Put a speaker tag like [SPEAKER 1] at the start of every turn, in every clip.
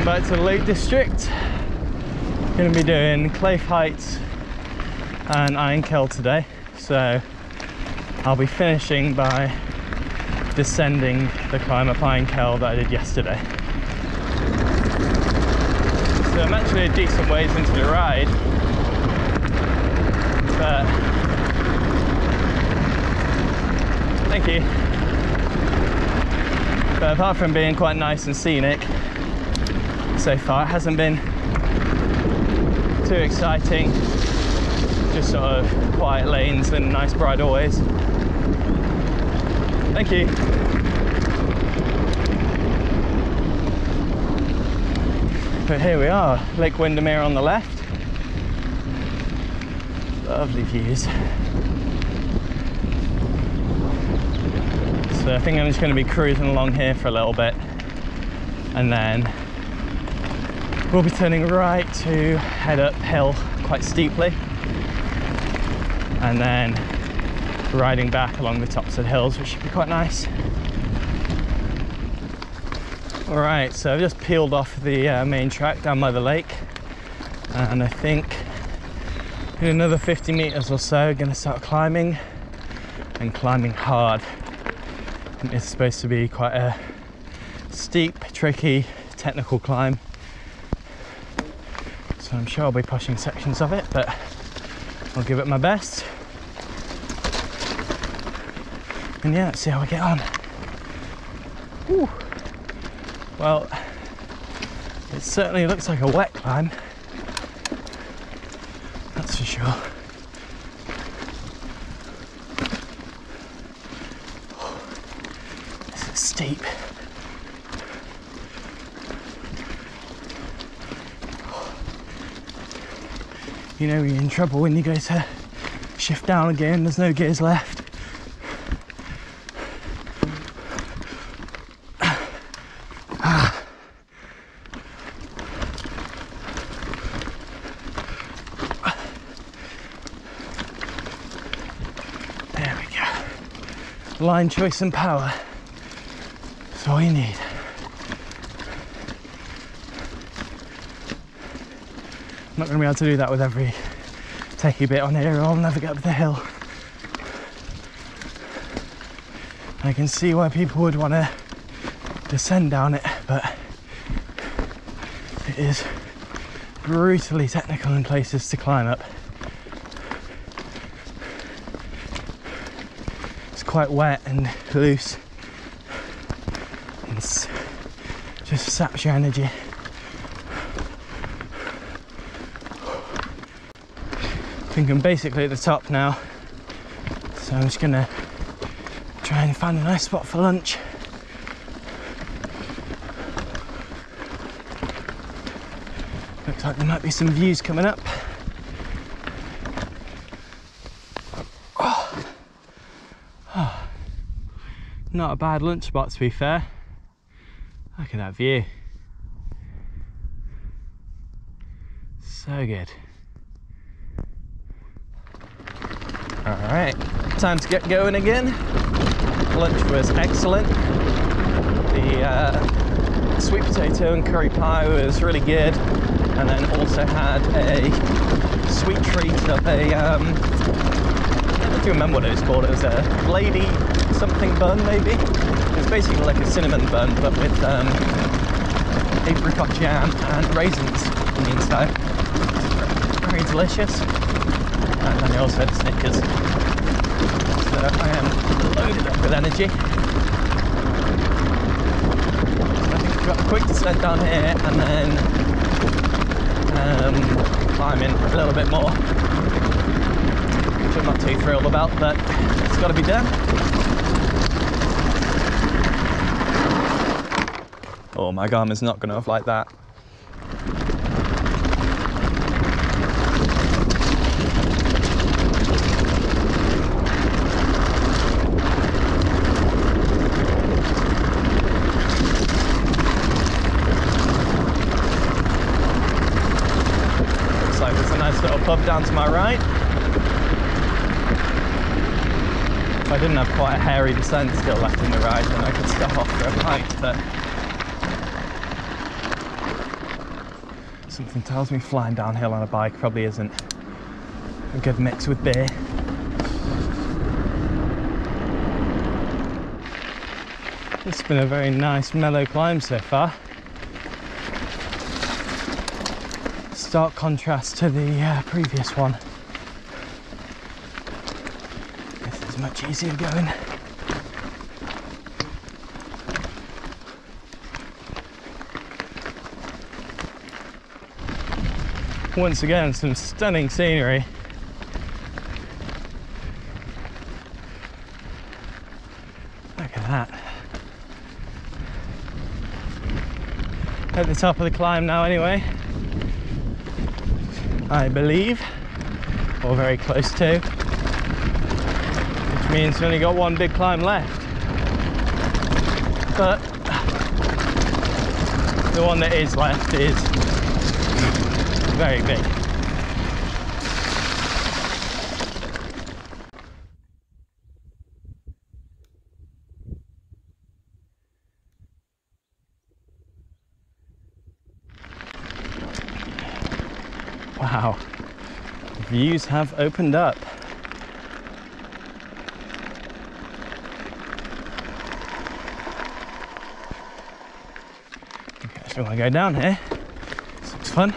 [SPEAKER 1] Welcome back to the Lake District. Going to be doing Claife Heights and Iron Keld today, so I'll be finishing by descending the climb up Iron Keld that I did yesterday. So I'm actually a decent ways into the ride, but thank you. But apart from being quite nice and scenic so far, it hasn't been too exciting. Just sort of quiet lanes and nice bridleways. Thank you. But here we are, Lake Windermere on the left. Lovely views. So I think I'm just going to be cruising along here for a little bit, and then we'll be turning right to head uphill quite steeply, and then riding back along the tops of the hills, which should be quite nice. Alright, so I've just peeled off the main track down by the lake, and I think in another 50 meters or so I'm going to start climbing, and climbing hard. It's supposed to be quite a steep, tricky, technical climb, so I'm sure I'll be pushing sections of it, but I'll give it my best. And yeah, let's see how we get on. Whew. Well, it certainly looks like a wet climb, that's for sure. This is steep. You know you're in trouble when you go to shift down again, there's no gears left. There we go. Line choice and power. That's all you need. I'm not going to be able to do that with every techie bit on here, or I'll never get up the hill. I can see why people would want to descend down it, but it is brutally technical in places to climb up. It's quite wet and loose, and it's just saps your energy. I think I'm basically at the top now, so I'm just gonna try and find a nice spot for lunch. Looks like there might be some views coming up. Oh. Not a bad lunch spot, to be fair. Look at that view. So good. Alright, time to get going again. Lunch was excellent. The sweet potato and curry pie was really good, and then also had a sweet treat of a, I don't remember what it was called, it was a lady something bun maybe. It was basically like a cinnamon bun, but with apricot jam and raisins on the inside. Very delicious. And then I also had Snickers. So I am loaded up with energy. So I think we've got a quick descent down here, and then climbing a little bit more, which I'm not too thrilled about, but it's got to be done. Oh, my Garmin's not going to have like that. Little pub down to my right. If I didn't have quite a hairy descent still left in the ride, then I could stop off for a pint, but Something tells me flying downhill on a bike probably isn't a good mix with beer. It's been a very nice mellow climb so far. Stark contrast to the previous one. This is much easier going. Once again, some stunning scenery. Look at that. At the top of the climb now anyway, I believe, or very close to, which means we've only got one big climb left. But the one that is left is very big. Wow, views have opened up. Okay, so I want to go down here. This looks fun.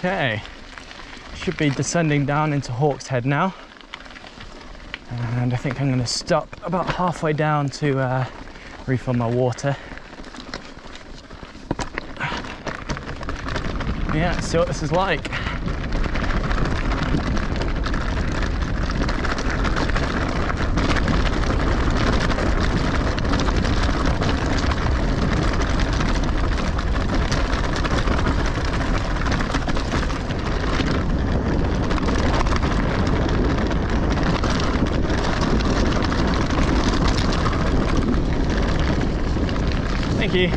[SPEAKER 1] Okay, should be descending down into Hawk's Head now, and I think I'm going to stop about halfway down to refill my water. Yeah, see what this is like. Thank you.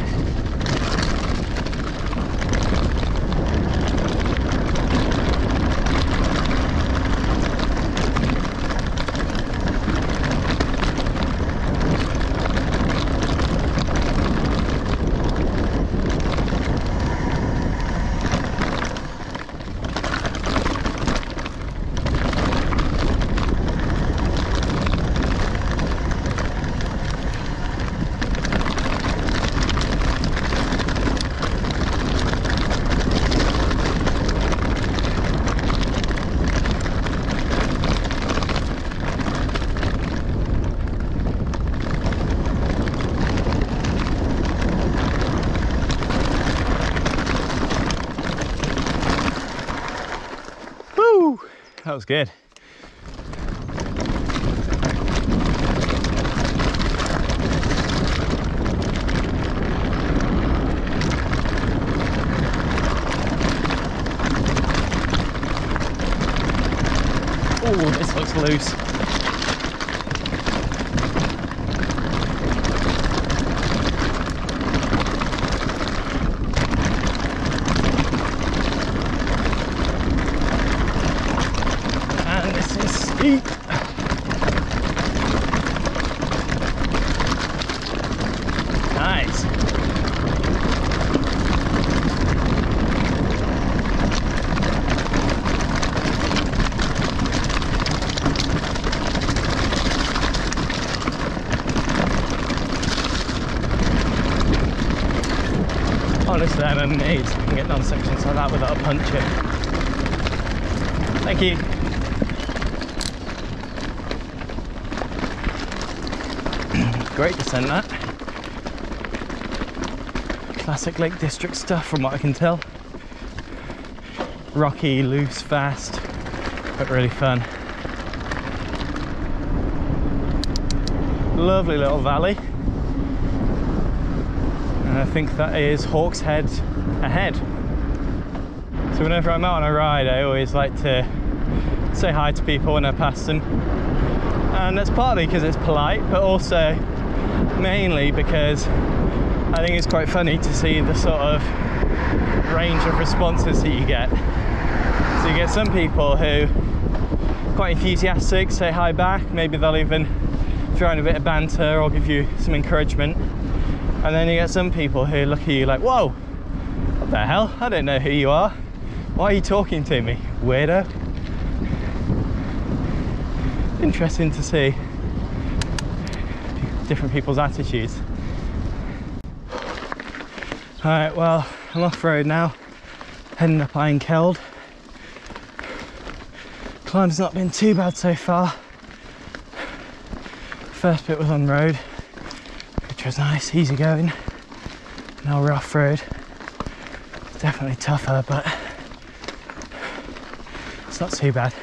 [SPEAKER 1] That was good. Oh, this looks loose. Nice. Honestly, I'm amazed I can get down sections like that without a puncture. Thank you. Great descent, that. Classic Lake District stuff from what I can tell. Rocky, loose, fast, but really fun. Lovely little valley. And I think that is Hawk's Head ahead. So whenever I'm out on a ride, I always like to say hi to people when I pass them. And that's partly because it's polite, but also mainly because I think it's quite funny to see the sort of range of responses that you get. So you get some people who are quite enthusiastic, say hi back, maybe they'll even throw in a bit of banter or give you some encouragement. And then you get some people who look at you like, whoa, what the hell? I don't know who you are. Why are you talking to me, weirdo? Interesting to see different people's attitudes. Alright, well, I'm off-road now, heading up Iron Keld. Climb's not been too bad so far. First bit was on road, which was nice, easy going. Now we're off-road. It's definitely tougher, but it's not too bad.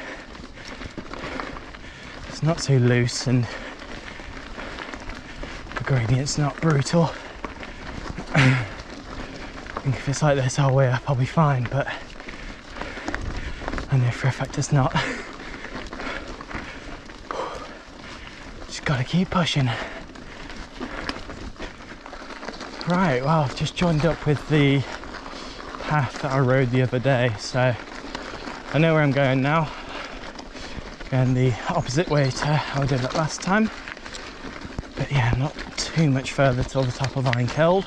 [SPEAKER 1] It's not too loose and the gradient's not brutal. I think if it's like this all the way up I'll be fine, but I know for a fact it's not. Just gotta keep pushing. Right, well, I've just joined up with the path that I rode the other day, so I know where I'm going now. Going the opposite way to how I did it last time. But yeah, not too much further till the top of Iron Keld.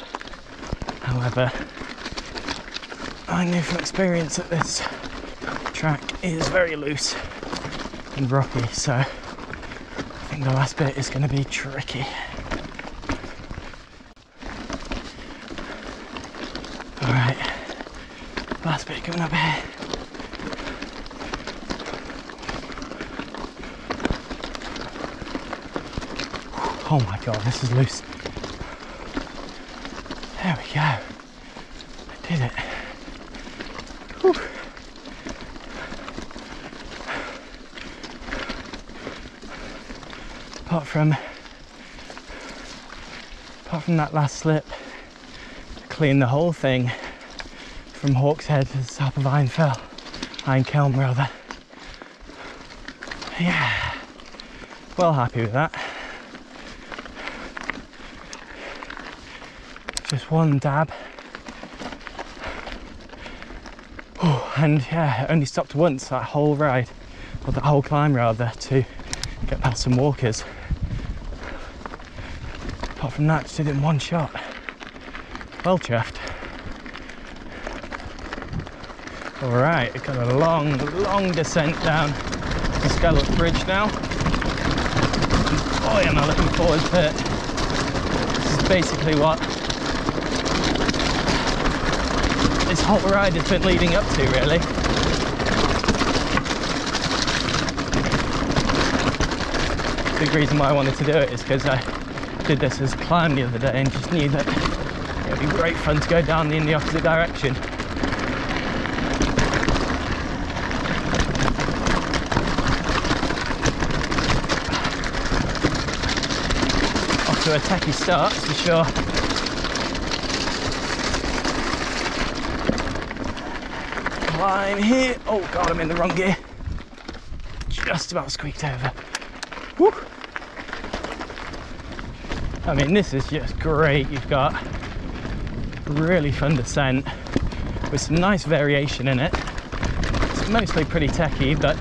[SPEAKER 1] However, I know from experience that this track is very loose and rocky, so I think the last bit is going to be tricky. Alright, last bit coming up here. Oh my god, this is loose. There we go. I did it. Whew. Apart from that last slip, clean the whole thing from Hawk's Head to the top of Iron Keld rather. Yeah, well happy with that. Just one dab. Oh, and yeah, I only stopped once that whole ride, or that whole climb rather, to get past some walkers. Apart from that, just did it in one shot. Well chuffed. Alright, we've got a long descent down the Scallop Bridge now. Boy, am I looking forward to it. This is basically what this whole ride has been leading up to, really. Big reason why I wanted to do it is because I did this as a climb the other day and just knew that it would be great fun to go down in the opposite direction. Off to a techie start for sure. Climb here. Oh god, I'm in the wrong gear. Just about squeaked over. Woo. I mean, this is just great. You've got really fun descent with some nice variation in it. It's mostly pretty techie, but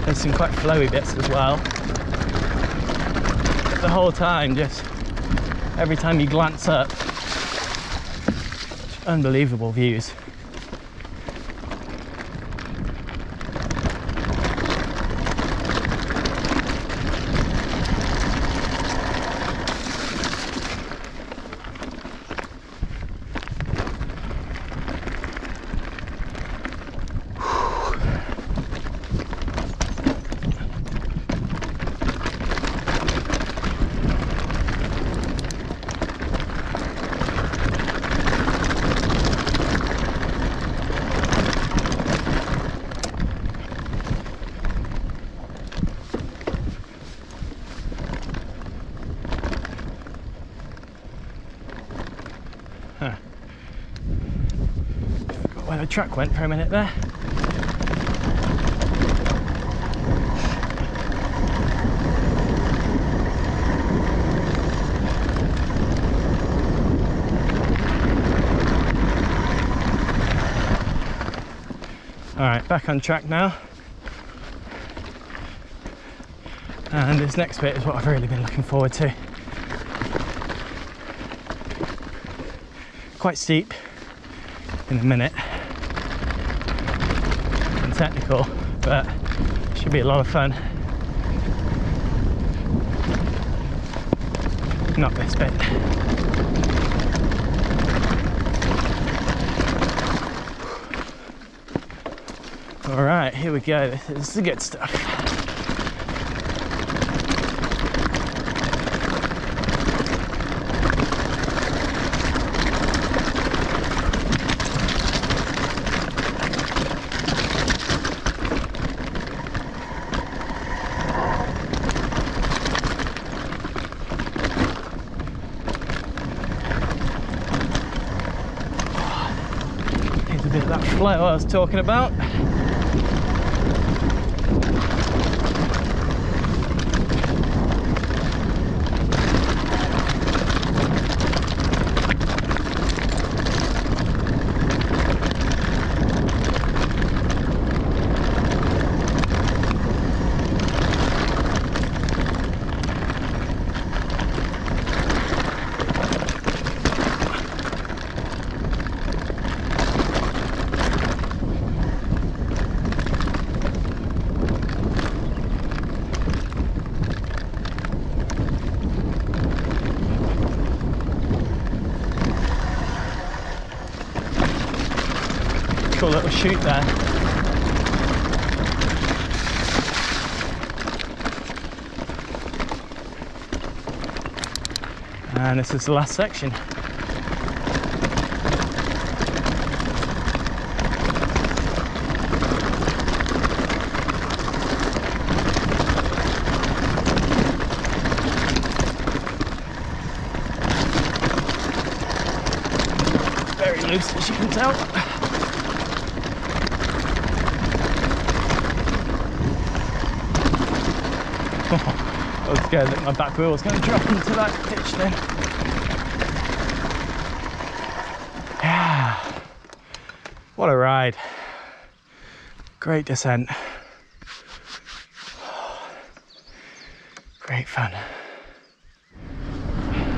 [SPEAKER 1] there's some quite flowy bits as well. But the whole time, just every time you glance up, unbelievable views. track went for a minute there. Alright, back on track now. And this next bit is what I've really been looking forward to. Quite steep in a minute and technical, but should be a lot of fun. Not this bit. All right, here we go. This is the good stuff. Here's a bit of that flow I was talking about. Cool little shoot there. And this is the last section. Very loose, as you can tell. I was scared that my back wheel was going to drop into that ditch then. Yeah, what a ride. Great descent. Great fun.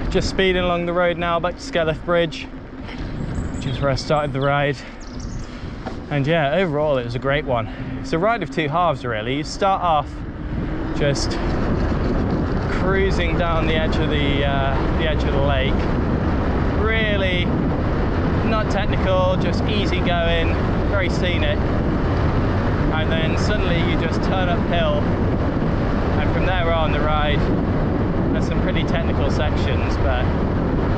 [SPEAKER 1] Just speeding along the road now back to Claife Bridge, which is where I started the ride. And yeah, overall it was a great one. It's a ride of two halves really. You start off just cruising down the edge of the lake, really not technical, just easy going, very scenic, and then suddenly you just turn uphill, and from there on the ride there's some pretty technical sections, but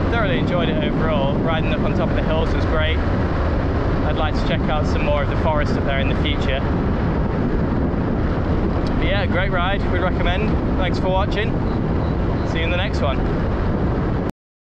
[SPEAKER 1] thoroughly enjoyed it overall. Riding up on top of the hills was great. I'd like to check out some more of the forest up there in the future. But yeah, great ride, would recommend. Thanks for watching. See you in the next one.